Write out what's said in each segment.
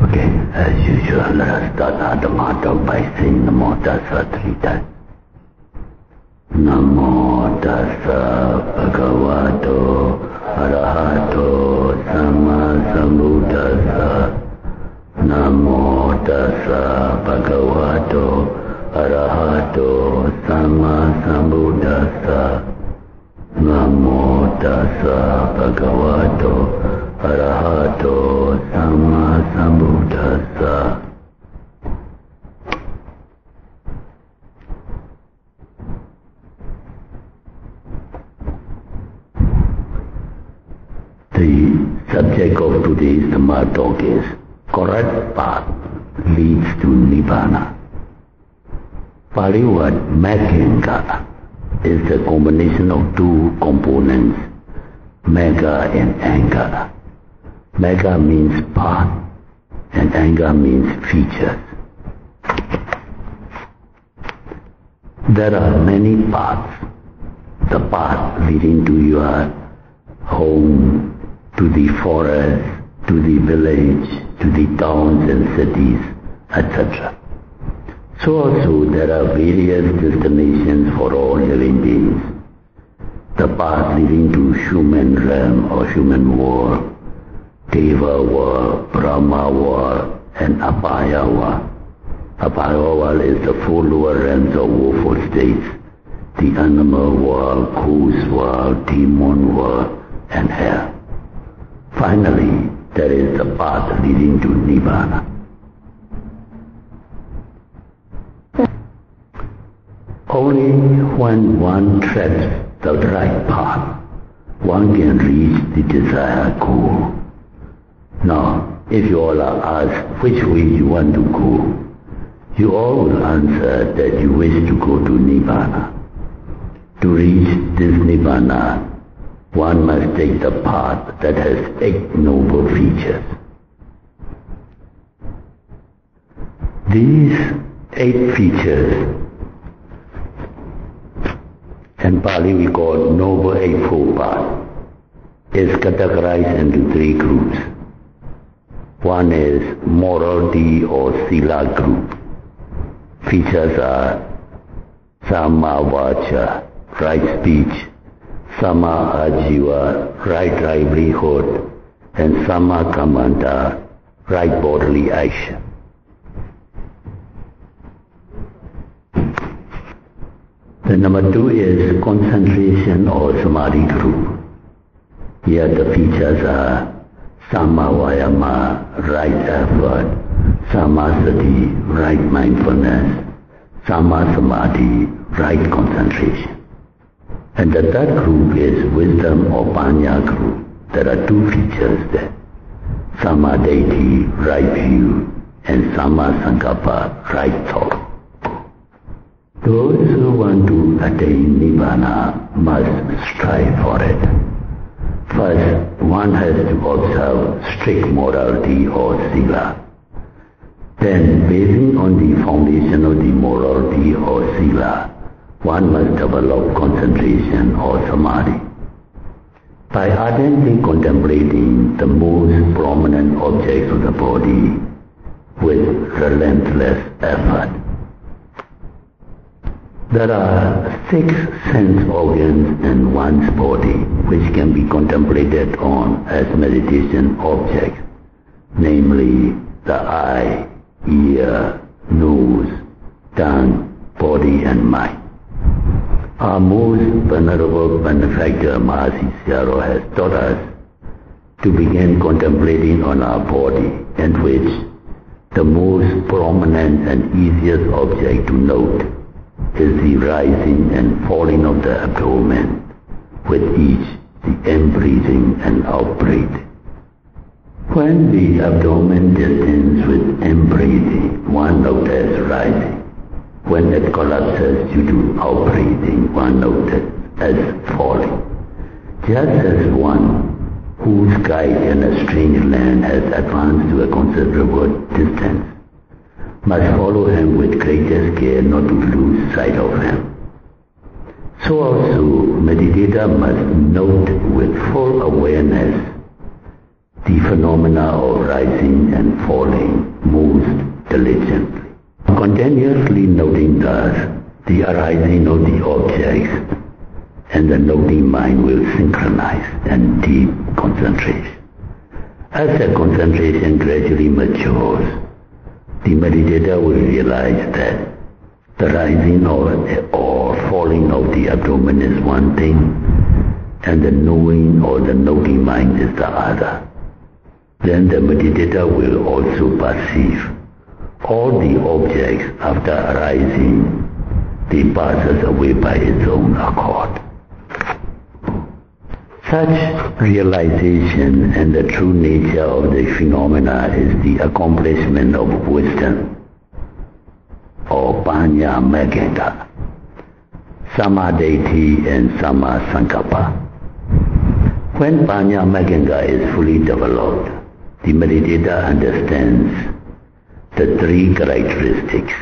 Okay, as usual, let us start our Dhamma talk by saying Namo Tassa 3 times. Namo Tassa Bhagavato Arahato Sama Sambuddhassa. Namo Tassa Bhagavato Arahato Sama Sambuddhassa. Namo Tassa Bhagavato Arahato Sama Sambuddhassa. The subject of today's Dhamma talk is correct path leads to Nibbana. Pali word Magga is the combination of two components, Magga and Anga. Magga means path and Anga means features. There are many paths. The path leading to your home, to the forest, to the village, to the towns and cities, etc. So also there are various destinations for all living beings. The path leading to human realm or human world, Deva world, Brahma world, and Apaya world. Apaya world is the four lower realms of woeful states, the animal world, ghost world, demon world, and hell. Finally, there is the path leading to Nibbana. Only when one treads the right path, one can reach the desired goal. Now, if you all are asked which way you want to go, you all will answer that you wish to go to Nibbana. To reach this Nibbana, one must take the path that has 8 noble features. These 8 features, in Pali we call Noble Eightfold Path, is categorized into 3 groups. One is morality or sila group. Features are Samma Vacha, right speech, Samma Ajiva, right livelihood, and Samma Kamanta, right bodily action. The number 2 is concentration or samadhi group. Here the features are Samma Vayama, right effort, Samma Sati, right mindfulness, Samma Samadhi, right concentration. And the third group is wisdom or Panya group. There are 2 features there, Samma Deity, right view, and Samma Sankappa, right thought. Those who want to attain Nibbana must strive for it. First, one has to observe strict morality or sila. Then, basing on the foundation of the morality or sila, one must develop concentration or samadhi. By ardently contemplating the most prominent objects of the body with relentless effort. There are 6 sense organs in one's body which can be contemplated on as meditation objects, namely the eye, ear, nose, tongue, body and mind. Our most venerable benefactor Mahasi Sayadaw has taught us to begin contemplating on our body, in which the most prominent and easiest object to note is the rising and falling of the abdomen with each the in-breathing and out-breathing. When the abdomen distends with in-breathing, one notes as rising. When it collapses due to out-breathing, one notes as falling. Just as one whose guide in a strange land has advanced to a considerable distance must follow him with greatest care not to lose sight of him. So also, meditator must note with full awareness the phenomena of rising and falling most diligently. Continuously noting thus the arising of the objects, and the noting mind will synchronize and deep concentration. As the concentration gradually matures, the meditator will realize that the rising or falling of the abdomen is one thing, and the knowing or the noting mind is the other. Then the meditator will also perceive all the objects after arising, they passes away by its own accord. Such realization and the true nature of the phenomena is the accomplishment of wisdom, or Panya Magenta, Samadhi and Sama Sankappa. When Panya Magenta is fully developed, the meditator understands the three characteristics: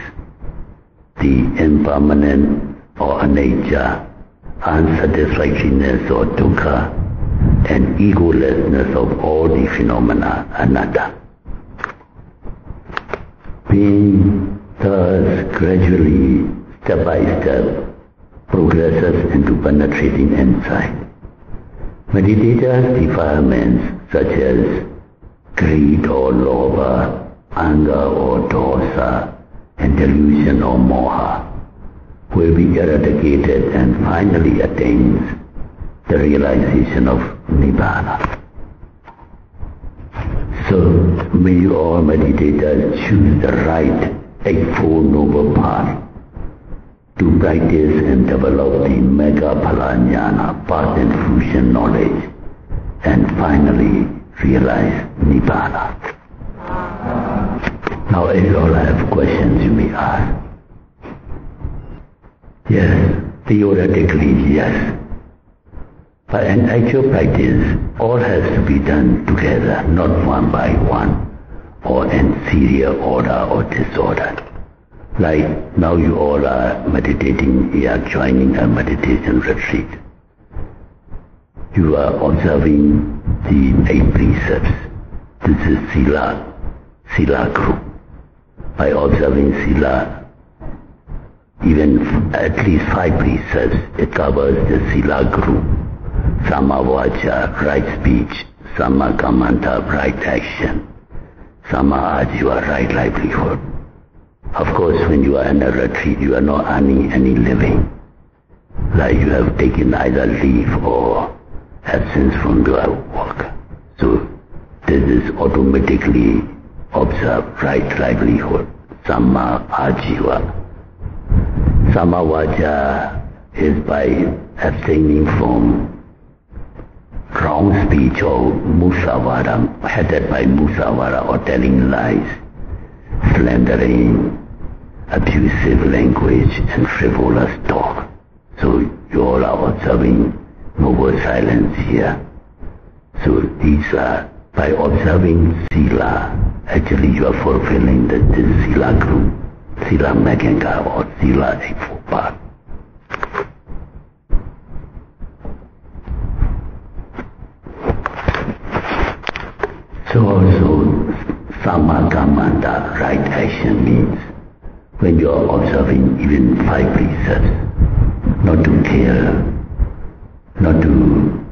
the impermanent or anicca, unsatisfactoriness or dukkha, and egolessness of all the phenomena, anatta. Being thus gradually, step by step, progresses into penetrating insight, meditators' defilements such as greed or lobha, anger or dosa, and delusion or moha will be eradicated and finally attains the realization of Nibbana. So may you all meditators choose the right Eightfold Noble Path to practice and develop the Mega Phala Jnana, path and fruition knowledge, and finally realize Nibbana. Now if you all have questions you may ask. Yes, theoretically yes. But in actual practice, all has to be done together, not one by one, or in serial order or disorder. Like now you all are meditating, you are joining a meditation retreat. You are observing the 8 precepts. This is Sila group. By observing Sila, even at least 5 precepts, it covers the Sila group. Samma Vacha, right speech, Samma Kammanta, right action, Samma Ajiva, right livelihood. Of course, when you are in a retreat, you are not earning any living. Like you have taken either leave or absence from your work. So this is automatically observed, right livelihood, Samma Ajiva. Samma Vacha is by abstaining from wrong speech or musavara, headed by musavara or telling lies, slandering, abusive language and frivolous talk. So you all are observing noble silence here. So these are, by observing Sila, actually you are fulfilling this Sila group, Sila Maganga or Sila Eightfold Path. So also, Samma Kammanta, right action means when you are observing even 5 precepts, not to kill, not to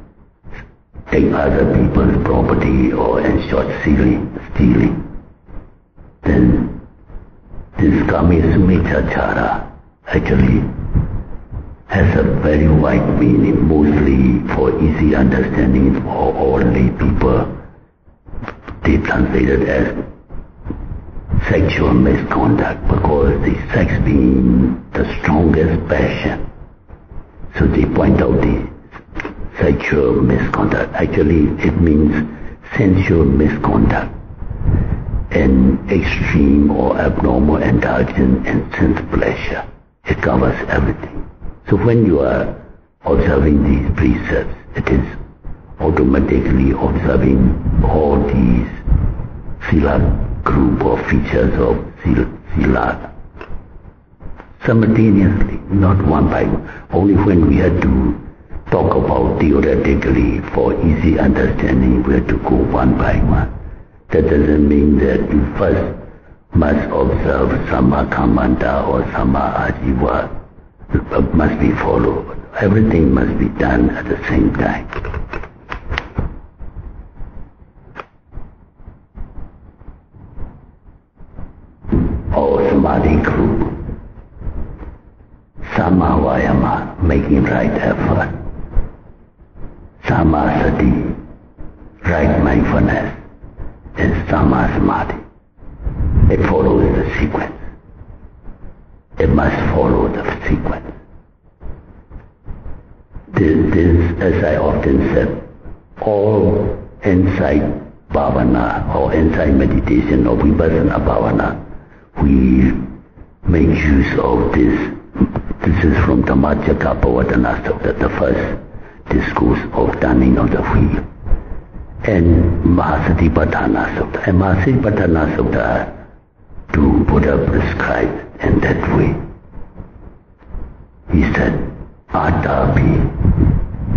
take other people's property or in short stealing, then this Kamesumechachara actually has a very wide meaning, mostly for easy understanding for all lay people. They translate it as sexual misconduct because the sex being the strongest passion. So they point out the sexual misconduct. Actually it means sensual misconduct and extreme or abnormal indulgence in sense pleasure. It covers everything. So when you are observing these precepts, it is automatically observing all these Sila group or features of Sila simultaneously, not one by one. Only when we had to talk about theoretically for easy understanding. We have to go one by one. That doesn't mean that you first must observe Samma Kamanta or Samma Ajiva must be followed. Everything must be done at the same time. Or Samadhi group. Samma Vayama, making right effort. Samma Sati, right mindfulness. And Samma Samadhi. It follows the sequence. It must follow the sequence. This, as I often said, all insight bhavana or insight meditation or vipassana bhavana, we make use of this. This is from Dhammacakkappavattana Sutta, the first discourse of turning of the wheel. And Mahasatipatthana Sutta. And Mahasatipatthana Sutta to Buddha prescribed in that way. He said, Atapi.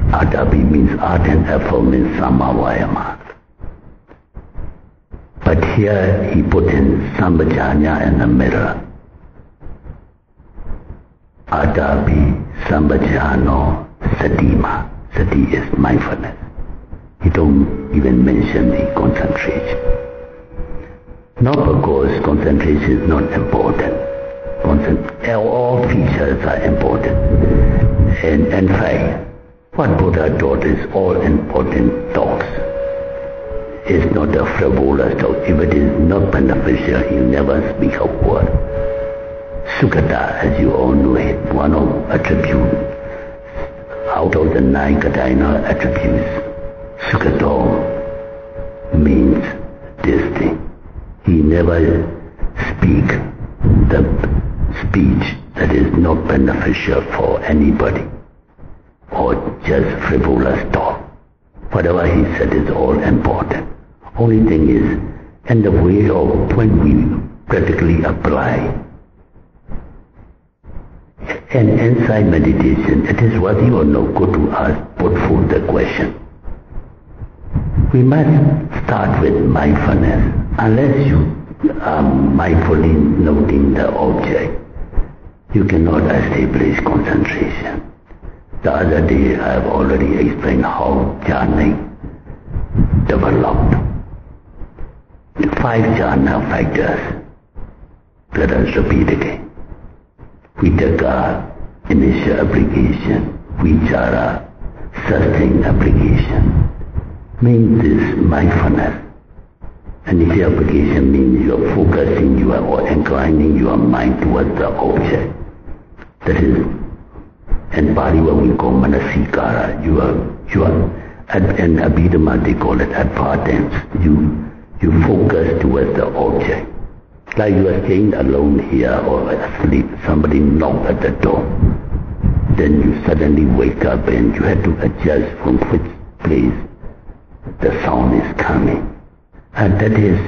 Atapi means art and effort means Samma Vayama. But here he put in Sambhajanya in the mirror. Atapi Sambhajano Satima. Sati is mindfulness. He don't even mention the concentration. Not because concentration is not important. All features are important. And in fact, what Buddha taught is all important talks. It's not a frivolous talk. If it is not beneficial, he never speak a word. Sukhata, as you all know it, one of attributes out of the 9 cardinal attributes. Sukhato means this thing. He never speak the speech that is not beneficial for anybody or just frivolous talk. Whatever he said is all important. Only thing is, in the way of when we practically apply an insight meditation, it is worthy or no good to ask, put forth the question. We must start with mindfulness. Unless you are mindfully noting the object, you cannot establish concentration. The other day I have already explained how jhana developed. 5 jhana factors. Let us repeat again. Vitaka, initial application. Vichara, sustained application. Means this mindfulness. Initial application means you are focusing, you are or inclining your mind towards the object. That is, in Pali what we call manasikara. You are, in Abhidhamma they call it advertence. You focus towards the object. Like you are staying alone here or asleep, somebody knocked at the door. Then you suddenly wake up and you have to adjust from which place the sound is coming. And that is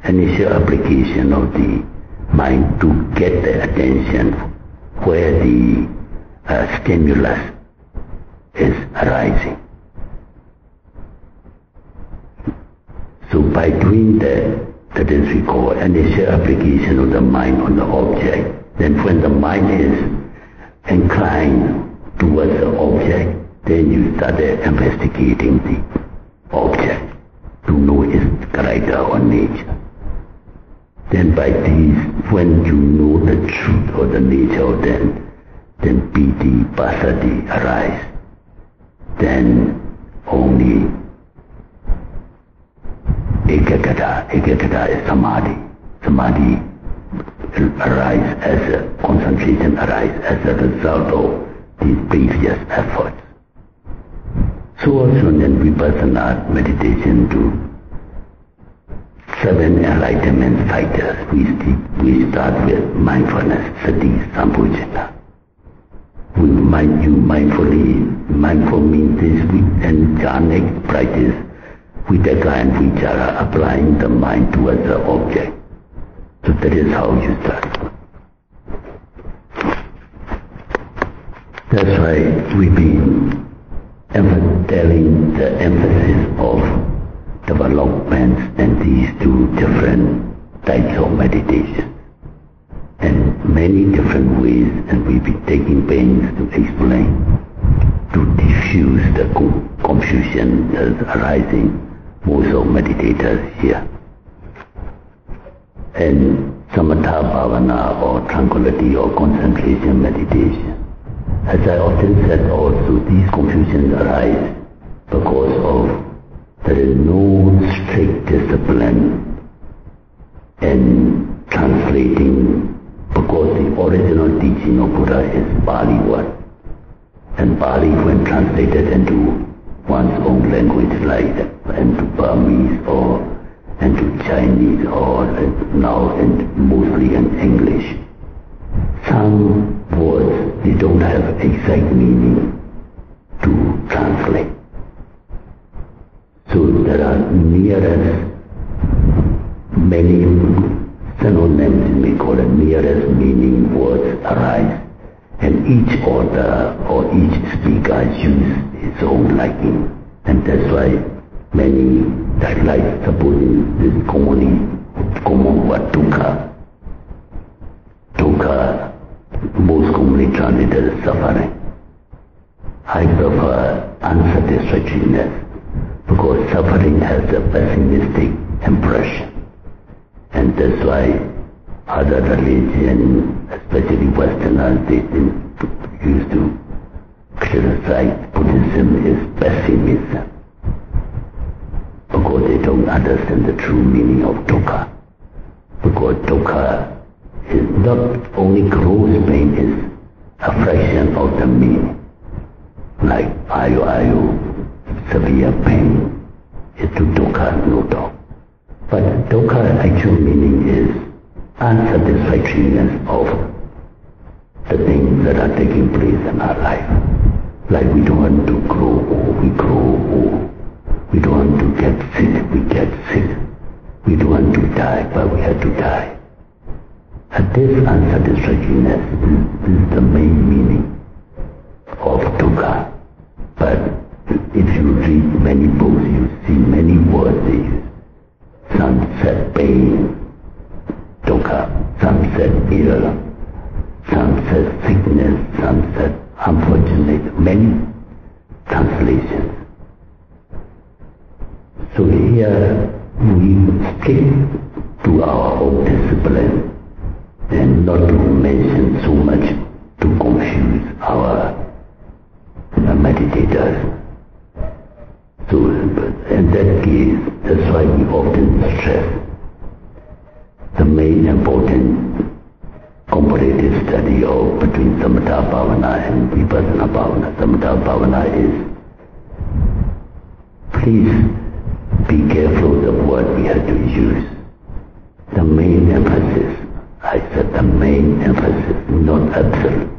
initial application of the mind to get the attention where the stimulus is arising. So by doing that is we call initial application of the mind on the object. Then when the mind is inclined towards the object, then you start investigating the object to know its character or nature. Then by these, when you know the truth or the nature of them, then piti, passaddhi arise. Then only ekagata is samadhi. Samadhi arise as a concentration arise as a result of these previous efforts. So also in Vipassana meditation to 7 enlightenment factors, we start with mindfulness, sati, sambhojana. Mindful means this, and jhanic practice, vitaka and vichara, applying the mind towards the object. So that is how you start. That's why we've been telling the emphasis of developments and these two different types of meditation and many different ways, and we'll be taking pains to explain, to diffuse the confusion that's arising most of meditators here. And samatha bhavana or tranquility or concentration meditation, as I often said also, these confusions arise because of there is no strict discipline in translating, because the original teaching of Buddha is Pali word, and Pali when translated into one's own language like into Burmese or into Chinese or now mostly in English, some words they don't have exact meaning to translate. So there are nearest many synonyms, we call it nearest meaning words arise, and each author or each speaker use his own liking, and that's why many, like supposing this common word dukkha. Dukkha most commonly translated as suffering. I prefer unsatisfactoriness because suffering has a pessimistic impression, and that's why other religions, especially Westerners, they used to criticize Buddhism as pessimism because they don't understand the true meaning of dukkha. Because dukkha is not only gross pain, is a fraction of the meaning. Like ayu, severe pain, is to dukkha, no doubt. But dukkha actual meaning is unsatisfactoriness of the things that are taking place in our life. Like we don't want to grow old, we grow old. We don't want to get sick, we get sick. We don't want to die, but we have to die. And this unsatisfactoriness is the main meaning of dukkha. But if you read many books, you see many words they use. Some said pain, dukkha, some said ill, some said sickness, some said unfortunate, many translations. So here we stick to our own discipline and not to mention so much to confuse our meditators. So in that case, that's why we often stress the main important comparative study of between samatha bhavana and vipassana bhavana. Samatha bhavana is, please be careful of the word we have to use. The main emphasis, I said the main emphasis, not absolute.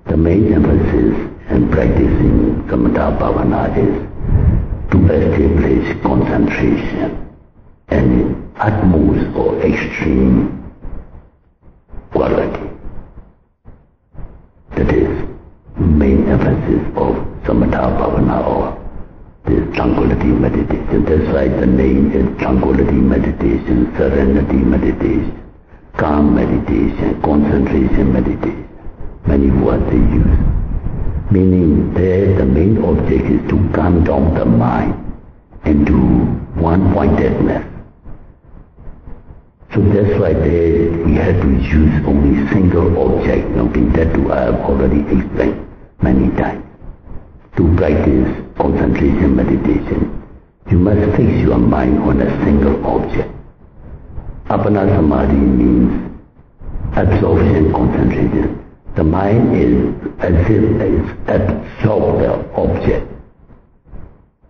The main emphasis in practicing samatha bhavana is to establish concentration and utmost or extreme quality. That is main emphasis of samatha bhavana or this tranquility meditation. That's why the name is tranquility meditation, serenity meditation, calm meditation, concentration meditation. Many words they use. Meaning there the main object is to calm down the mind into one-pointedness. So that's why there we have to use only single object. That too I have already explained many times. To practice concentration meditation, you must fix your mind on a single object. Appana samadhi means absorption, concentration. The mind is as if it's absorbed the object.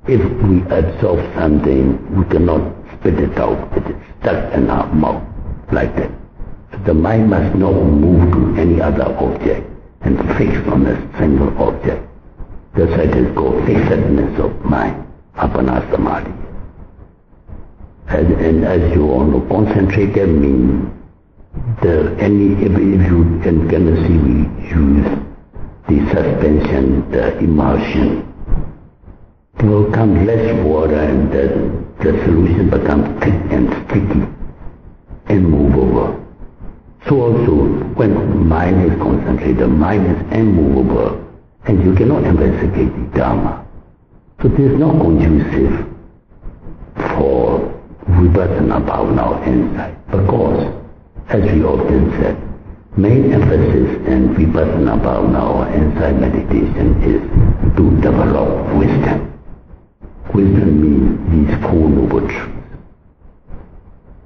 If we absorb something, we cannot spit it out. It is stuck in our mouth like that. So the mind must not move to any other object and fix on a single object. That's why it is called fixedness of mind, appana samadhi. And as you all know, concentrated means if you can see we use the suspension, the immersion there will come less water and the solution becomes thick and sticky and movable. So also, when mind is concentrated, mind is immovable, and you cannot investigate the Dharma. So this is not conducive for Vipassana Bhavana or insight, because, as we often said, main emphasis in Vipassana Bhavana or insight meditation is to develop wisdom. Wisdom means these Four Noble Truths,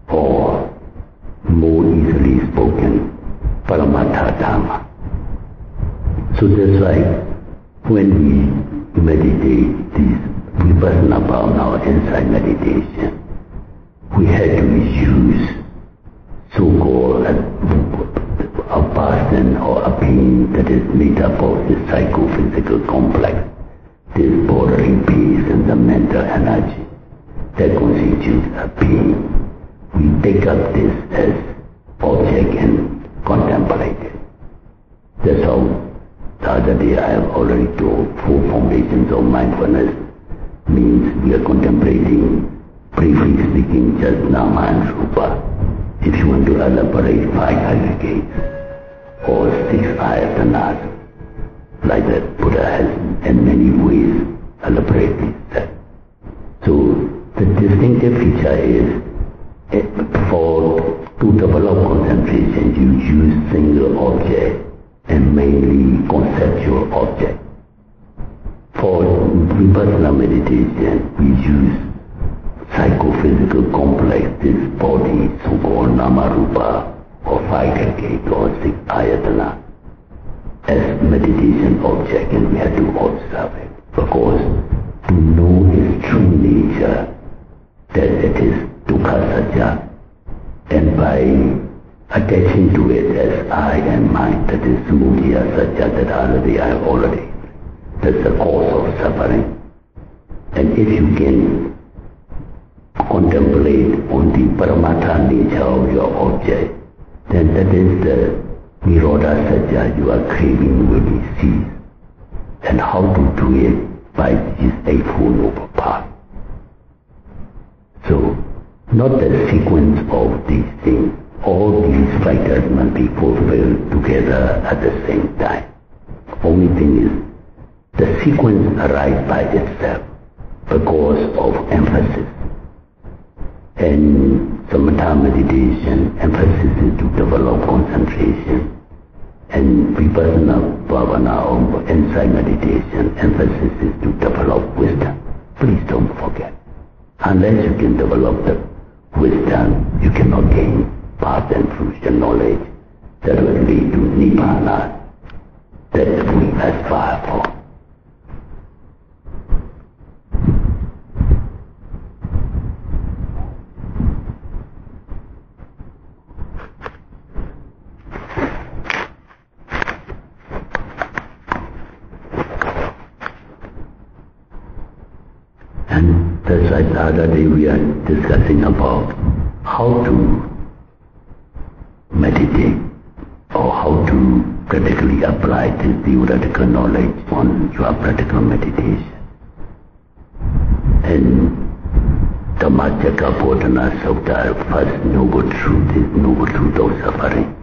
or more easily spoken, Paramatha Dhamma. So that's why when we meditate this Vipassana Bhavana or insight meditation, we had to use so-called a person or a being that is made up of this psychophysical complex, this bodily peace and the mental energy that constitutes a being. We take up this as object and contemplate it. That's how the other day I have already told, four foundations of mindfulness means we are contemplating, briefly speaking, just Nama and Rupa. If you want to elaborate 5 aggregates or 6 ayatanas, like that Buddha has in many ways elaborately said. So the distinctive feature is to develop concentration you use single object and mainly conceptual object. For Vipassana meditation we use psychophysical complex, this body, so-called Nama Rupa or 5 aggregate or 6 ayatana as meditation object, and we have to observe it. Because to know its true nature, that it is dukkha satya, and by attaching to it as I and mine, that is samudaya satya, that already I have already. That's the cause of suffering. And if you can contemplate on the paramatha nature of your object, then that is the Nirodha Satya, your craving will be ceased. And how to do it? By these Eightfold Noble Paths. So, not the sequence of these things. All these factors must be fulfilled together at the same time. Only thing is, the sequence arises by itself because of emphasis. And samatha meditation, emphasis is to develop concentration, and vipassana bhavana or insight meditation, emphasis is to develop wisdom. Please don't forget. Unless you can develop the wisdom, you cannot gain path and fruition knowledge that will lead to Nibbana, that we aspire for. And that's why the other day we are discussing about how to meditate or how to practically apply this theoretical knowledge on your practical meditation. And Dhammacakkappavattana Sutta, first noble truth is noble truth of suffering.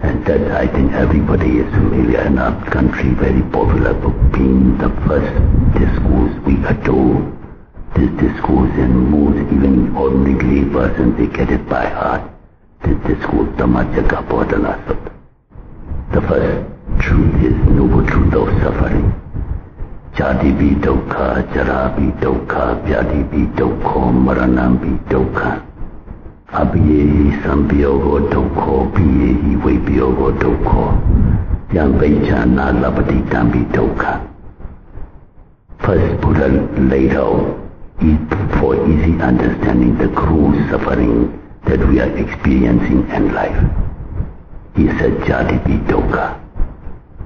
And that I think everybody is familiar in our country, very popular book, being the first discourse. We adore this discourse, and most even ordinary lay persons, they get it by heart. This discourse, Dhammacakkappavattana Sutta. The first truth is noble truth of suffering. Jati bhi dukkha, jara bhi dukkha, vyadi bhi dukkha, maranam bhi dukkha. Abhiyehi sambhyogo dukkha, biyehi vibhyogo dukkha, yam vaicha na labati tambi dukkha. First Buddha laid out for easy understanding the cruel suffering that we are experiencing in life. He said jati bhi dukkha,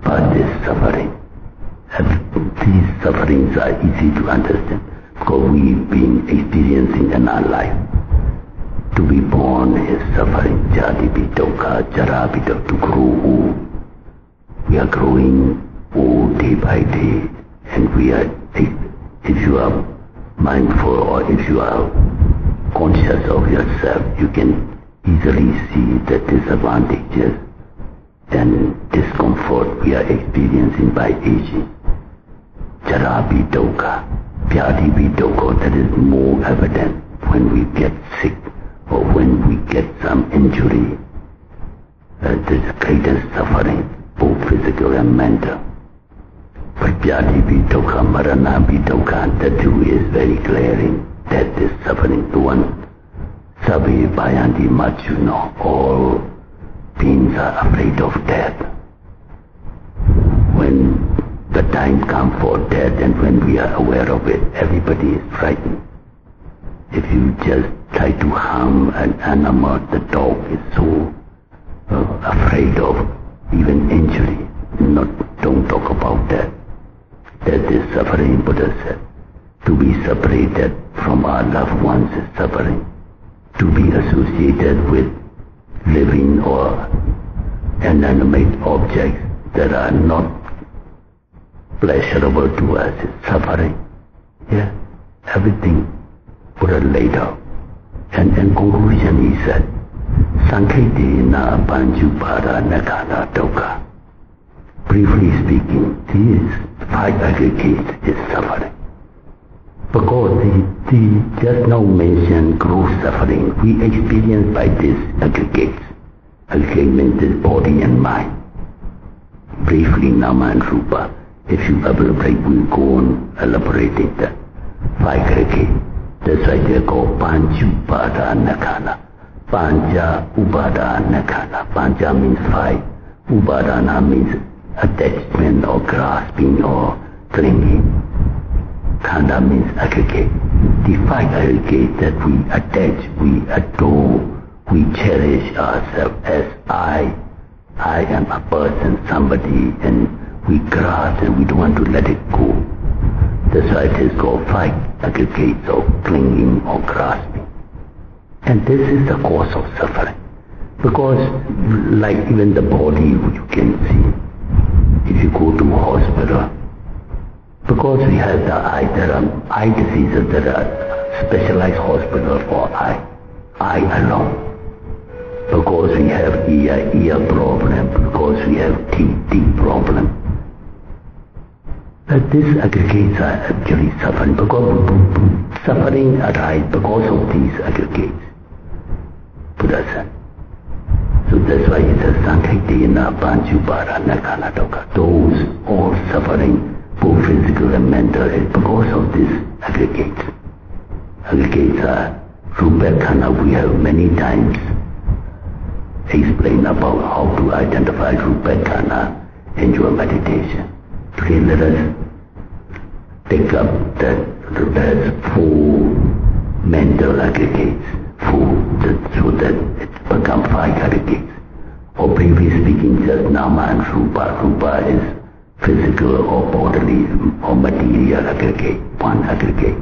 but this suffering, these sufferings are easy to understand because we've been experiencing in our life. To be born is suffering, jati bhi dukkha, jara bhi dukkha, to grow old. We are growing old day by day, and we are If you are mindful or if you are conscious of yourself, you can easily see the disadvantages and discomfort we are experiencing by aging. Jarabi dukkha, vyadhi dukkha, that is more evident when we get sick or when we get some injury. The greatest suffering, both physical and mental. But vyadhi dukkha, marana dukkha, the two is very glaring. Death is suffering to one. Sabhi bhayanti machuno, all beings are afraid of death. When the time comes for death and when we are aware of it, everybody is frightened. If you just try to harm an animal, the dog is so afraid of even injury. Don't talk about that. Death is suffering, Buddha said. To be separated from our loved ones is suffering. To be associated with living or inanimate objects that are not pleasurable to us is suffering. Yeah, everything Buddha laid out. And in conclusion he said, Sankhete na panchupada nakana dukkha. Briefly speaking, these 5 aggregates is suffering. Because the just now mentioned gross suffering we experience by these aggregates. Aggregate means this body and mind. Briefly, nama and rupa. If you elaborate, we'll go on elaborating the 5 aggregates. That's why they're called panchupada nakana. Pancha upada nakana. Pancha means 5. Upadana means attachment or grasping or clinging. Khanda means aggregate. The 5 aggregates that we attach, we adore, we cherish ourselves as I am a person, somebody, and we grasp and we don't want to let it go. That's why it is called 5 aggregates of clinging or grasping. And this is the cause of suffering. Because like even the body you can see, if you go to a hospital, because we have the eye, there are eye diseases, there are specialized hospitals for eye alone. Because we have ear problem, because we have teeth problem. But these aggregates are actually suffering, because suffering arises because of these aggregates. Buddha said. So that's why it says Sankhete na panchupada nakana dukkha. Those all suffering, both physical and mental, is because of these aggregates. Aggregates are rupa khana. We have many times explained about how to identify rupa khana in your meditation. Today let us take up that 4 mental aggregates, so that it becomes 5 aggregates. Or briefly speaking, just nama and rupa. Rupa is physical or bodily or material aggregate, 1 aggregate.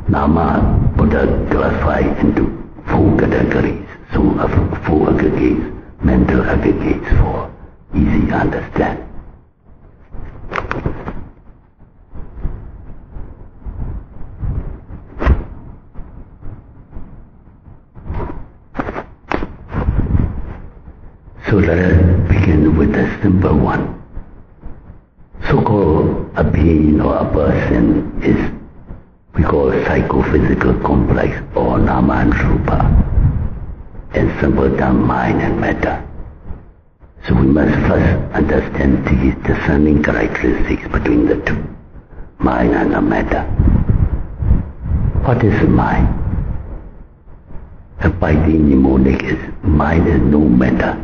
Nama, Buddha classified into 4 categories. So 4 aggregates, mental aggregates for easy understanding. So let us begin with the simple one. So-called a being or a person is we call psychophysical complex or nama and rupa, and simple term mind and matter. So we must first understand the discerning characteristics between the two, mind and the matter. What is mind? By the mnemonic is mind is no matter.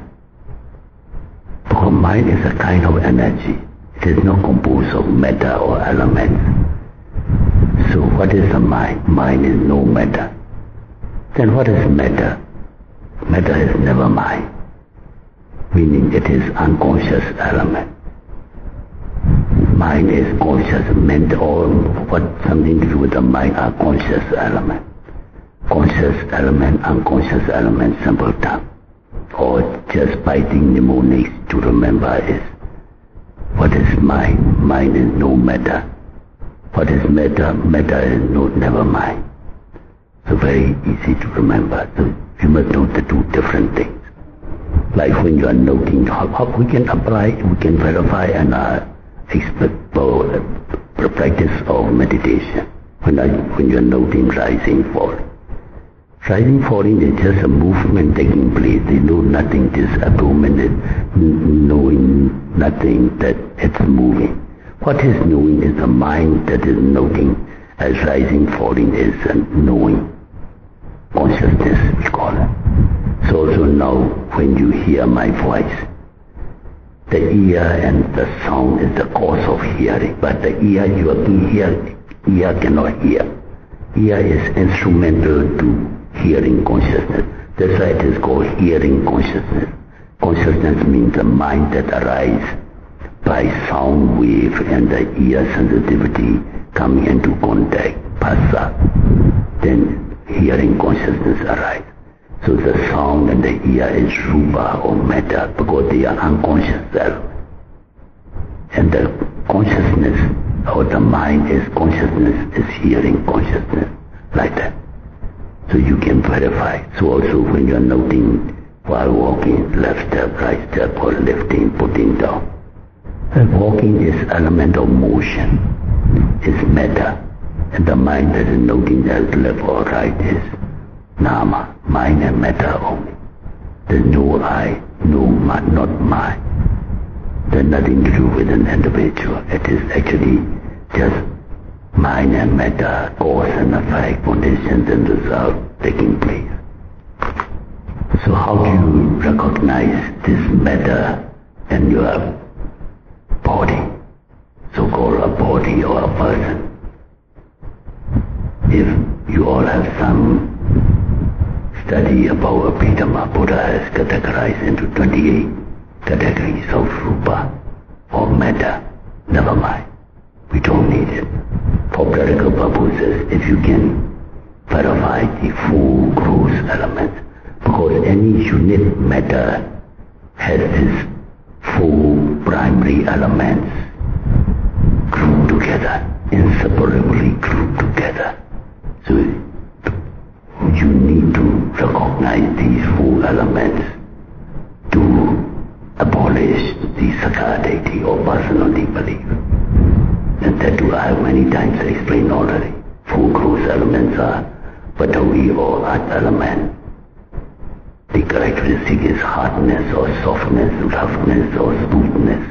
Because mind is a kind of energy. It is not composed of matter or elements. So what is the mind? Mind is no matter. Then what is matter? Matter is never mind, meaning it is unconscious element. Mind is conscious, mental, or what something to do with the mind are conscious element. Conscious element, unconscious element, simple term. Or just by the mnemonics to remember is what is mind? Mind is no matter. What is metta? Metta is never mind. So very easy to remember. So you must know the two different things. Like when you are noting, how we can apply, we can verify and practice of meditation. When you are noting rising, falling. Rising, falling is just a movement taking place. They know nothing, this abdomen is knowing nothing that it's moving. What is knowing is the mind that is noting, as rising, falling is knowing. Consciousness, we call it. So also now when you hear my voice, the ear and the sound is the cause of hearing, but the ear ear cannot hear. Ear is instrumental to hearing consciousness. That's why it is called hearing consciousness. Consciousness means the mind that arises by sound wave and the ear sensitivity coming into contact, phassa. Then hearing consciousness arises. So the sound and the ear is rupa or metta because they are unconscious self. And the consciousness or the mind is consciousness, is hearing consciousness, like that. So you can verify. So also when you are noting while walking, left step, right step, or lifting, putting down. And walking is element of motion, is metta. And the mind that is noting as left or right is nama, mind and metta only. There's no I, no not mine. There's nothing to do with an individual. It is actually just mind and metta, cause and effect, conditions and result taking place. So how do you recognize this metta in your body, so-called a body or a person? If you all have some study about Abhidhamma, Buddha has categorized into 28 categories of rupa or metta. Never mind. We don't need it. For practical purposes, if you can verify the four gross elements, because any unit matter has its four primary elements grouped together, inseparably grouped together. So you need to recognize these four elements to abolish the Sakha deity or personality belief. And that too I have many times explained already. Four gross elements are Patavi or earth element. The characteristic is hardness or softness, roughness or smoothness.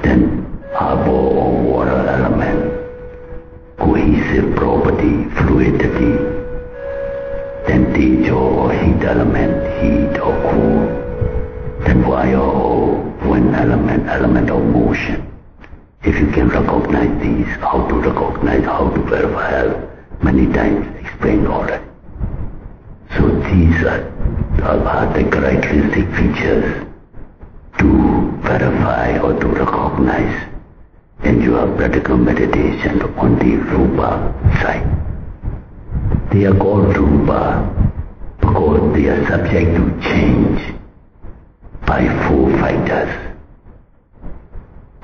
Then Abo or water element, cohesive property, fluidity. Then Tejo or heat element, heat or cool. Then Vaya or wind element, element of motion. If you can recognize these, how to recognize, how to verify, many times explained already. So these are the characteristic features to verify or to recognize in your practical meditation on the rupa side. They are called rupa because they are subject to change by four factors.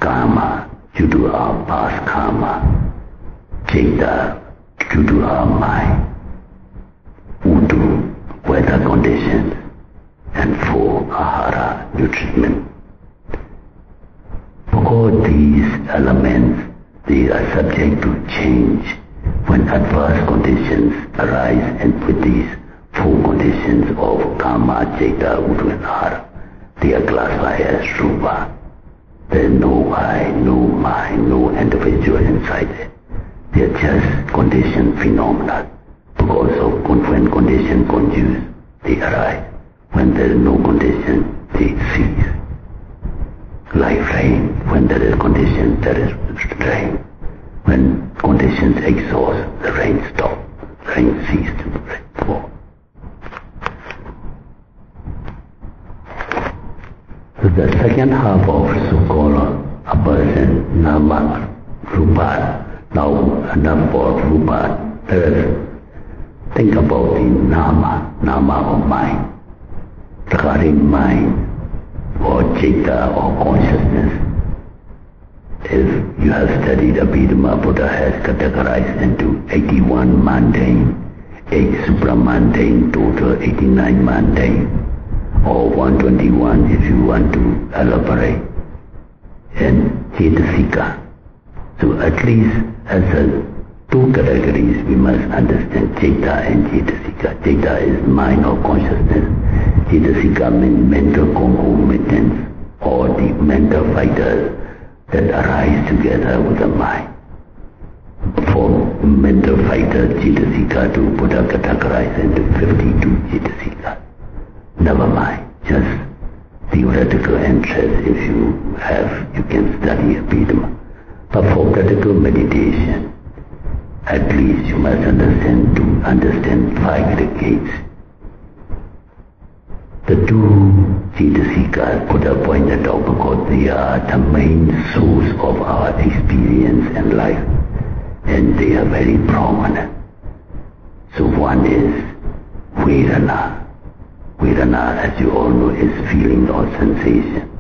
Karma, due to our past karma. Citta, due to our mind. Udu, weather conditions. And four, ahara, nutrition. Because these elements, they are subject to change when adverse conditions arise, and with these four conditions of karma, citta, udu and ahara, they are classified as rupa. There is no I, no mind, no individual inside it. They are just conditioned phenomena. Because of when condition conduce, they arise. When there is no condition, they cease. Like rain, when there is condition, there is rain. When conditions exhaust, the rain stops. Rain ceases to fall. So the second half of so-called a person, nama, rupa. Now enough for rupa. Think about the nama of mind. Regarding mind or citta or consciousness. If you have studied Abhidhamma, Buddha has categorized into 81 mundane, 8 supramundane, total 89 mundane, or 121 if you want to elaborate, and Cetasika. So at least as two categories we must understand Ceta and Cetasika. Ceta is mind or consciousness. Cetasika means mental concomitants or the mental fighters that arise together with the mind. For mental fighters, Cetasika to Buddha categorized into 52 Cetasika. Never mind, just theoretical interest if you have, you can study Abhidhamma. But for practical meditation, at least you must understand 5 decades. The two Cetasika Buddha pointed out because they are the main source of our experience and life, and they are very prominent. So one is Vedana. Vedana, as you all know, is feeling or sensation.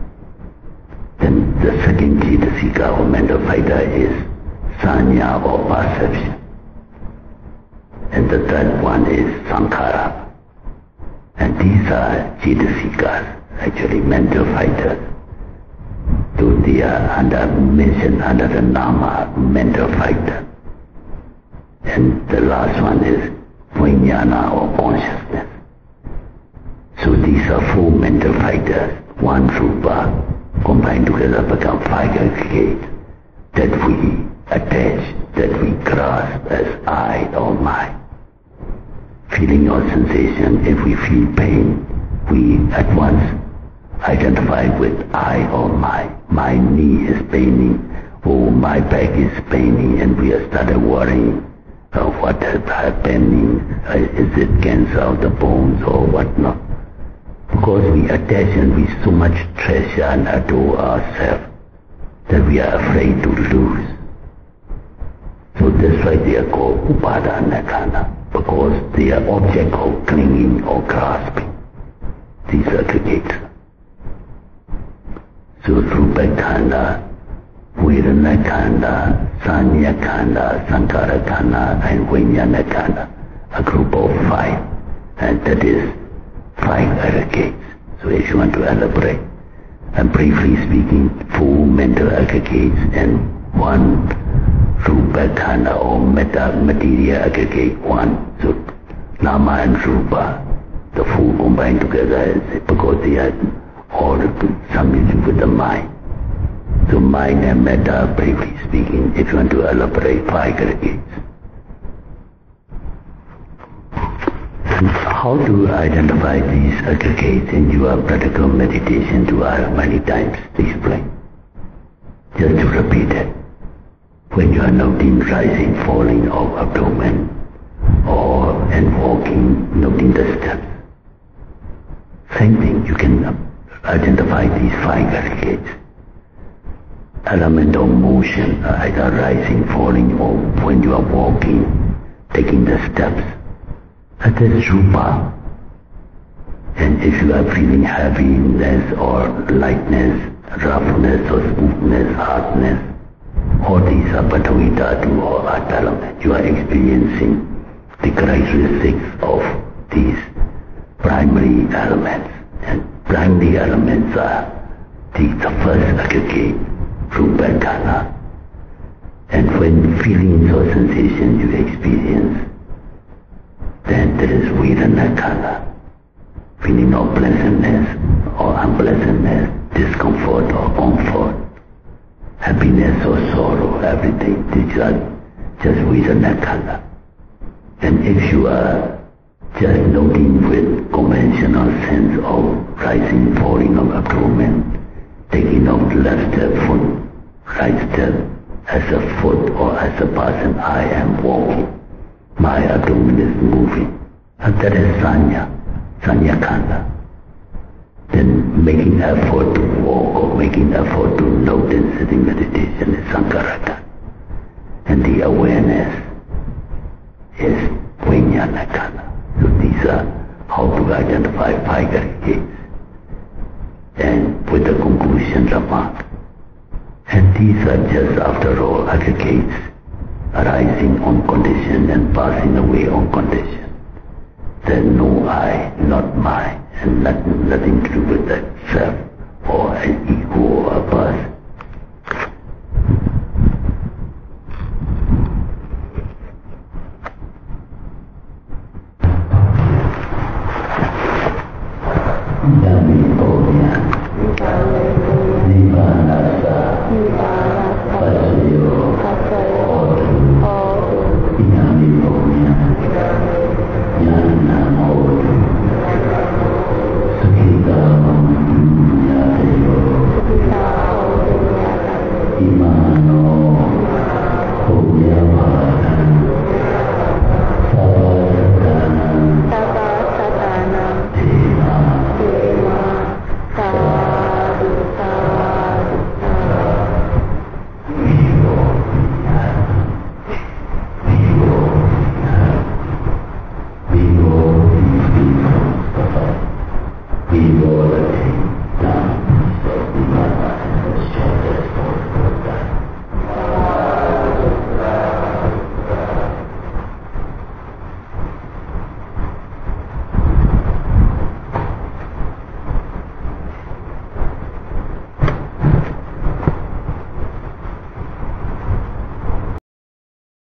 Then the second Cetasika or mental fighter is Sanya or perception. And the third one is Sankhara. And these are Cetasikas, actually mental fighters. So they are mentioned under the Nama, mental fighter. And the last one is Vijnana or consciousness. So these are 4 mental fighters, 1 Rupa, combined together become 5 aggregates that we attach, that we grasp as I or mine. Feeling or sensation, if we feel pain, we at once identify with I or mine. My knee is paining, or my back is paining, and we have started worrying what is happening, is it cancer of the bones or whatnot. Because we attach and we so much treasure and adore ourselves that we are afraid to lose. So that's why they are called Upadana Khana, because they are object of clinging or grasping. These aggregates. So Rupa Khanda, Vedana Khanda, Sanya Khanda, Sankhara Khanda, and Vijnana Khanda, a group of 5, and that is 5 aggregates. So if you want to elaborate, and briefly speaking, 4 mental aggregates and 1 Rupa Khanda or material aggregate 1. So Nama and Rupa, the 4 combined together because they are all something with the mind. So mind and metta, briefly speaking, if you want to elaborate, 5 aggregates. How to identify these aggregates in your practical meditation? You are many times explained. Just to repeat it. When you are noting rising, falling of abdomen, and walking, noting the steps. Same thing, you can identify these 5 aggregates. Element of motion, either rising, falling, or when you are walking, taking the steps. That is Rupa. And if you are feeling heaviness or lightness, roughness or smoothness, hardness, all these are Patavi Dhatu or Earth element. You are experiencing the characteristics of these primary elements. And primary elements are the first aggregate, Rupa Khana. And when feelings or sensations you experience, then there is Vedana Khana. Feeling of pleasantness or unpleasantness, discomfort or comfort, happiness or sorrow, everything. These are just Vedana Khana. And if you are just noting with conventional sense of rising, falling of abdomen, taking of left step, foot, right step, as a foot or as a person, I am walking. My abdomen is moving. And that is Sanya Khanda. Then making effort to walk or making effort to note in sitting meditation is Sankhara Khanda. And the awareness is Vijnana Khanda. So these are how to identify 5 aggregates. And with the conclusion remark, And these are just, after all, aggregates, arising on condition and passing away on condition. There's no I, not mine, and nothing to do with that self or an ego or a person. Nibbana Pasayo Odu Inamiponya Yana Odu Sakita Yatayo Imano Punyavana Sabasatana Tema Vivo